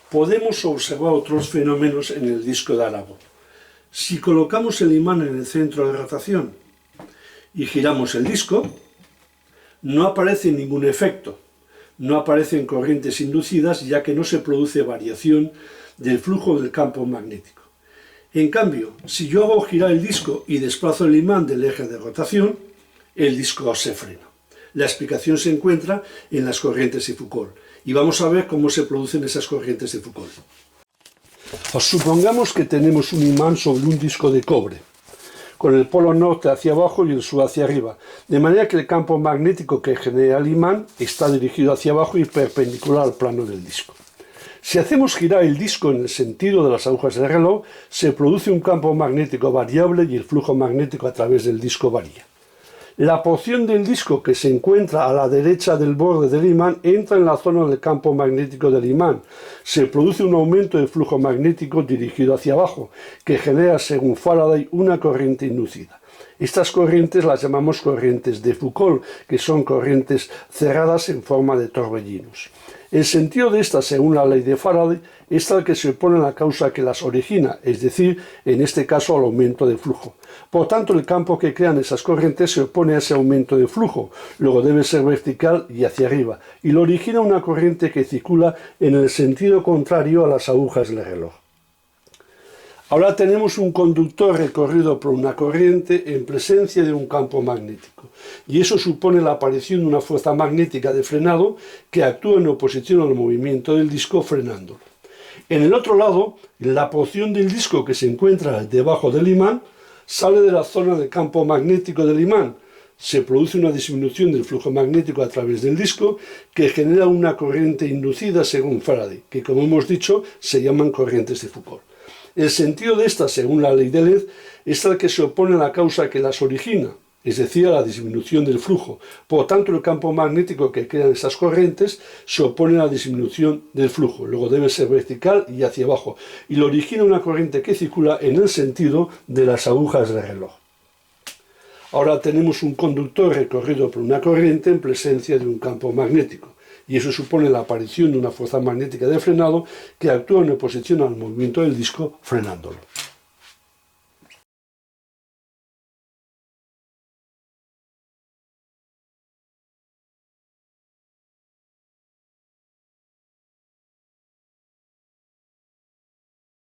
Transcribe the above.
podemos observar otros fenómenos en el disco de Arago. Si colocamos el imán en el centro de rotación y giramos el disco, no aparece ningún efecto, no aparecen corrientes inducidas, ya que no se produce variación del flujo del campo magnético. En cambio, si yo hago girar el disco y desplazo el imán del eje de rotación, el disco se frena. La explicación se encuentra en las corrientes de Foucault, y vamos a ver cómo se producen esas corrientes de Foucault. Supongamos que tenemos un imán sobre un disco de cobre, con el polo norte hacia abajo y el sur hacia arriba, de manera que el campo magnético que genera el imán está dirigido hacia abajo y perpendicular al plano del disco. Si hacemos girar el disco en el sentido de las agujas del reloj, se produce un campo magnético variable y el flujo magnético a través del disco varía. La porción del disco que se encuentra a la derecha del borde del imán entra en la zona del campo magnético del imán. Se produce un aumento de flujo magnético dirigido hacia abajo, que genera, según Faraday, una corriente inducida. Estas corrientes las llamamos corrientes de Foucault, que son corrientes cerradas en forma de torbellinos. El sentido de estas, según la ley de Faraday, es tal que se opone a la causa que las origina, es decir, en este caso al aumento de flujo. Por tanto, el campo que crean esas corrientes se opone a ese aumento de flujo, luego debe ser vertical y hacia arriba, y lo origina una corriente que circula en el sentido contrario a las agujas del reloj. Ahora tenemos un conductor recorrido por una corriente en presencia de un campo magnético, y eso supone la aparición de una fuerza magnética de frenado que actúa en oposición al movimiento del disco frenándolo. En el otro lado, la porción del disco que se encuentra debajo del imán sale de la zona del campo magnético del imán. Se produce una disminución del flujo magnético a través del disco que genera una corriente inducida según Faraday, que como hemos dicho se llaman corrientes de Foucault. El sentido de estas, según la ley de Led, es tal que se opone a la causa que las origina, es decir, a la disminución del flujo. Por tanto, el campo magnético que crean esas corrientes se opone a la disminución del flujo. Luego debe ser vertical y hacia abajo, y lo origina una corriente que circula en el sentido de las agujas del reloj. Ahora tenemos un conductor recorrido por una corriente en presencia de un campo magnético, y eso supone la aparición de una fuerza magnética de frenado que actúa en oposición al movimiento del disco frenándolo.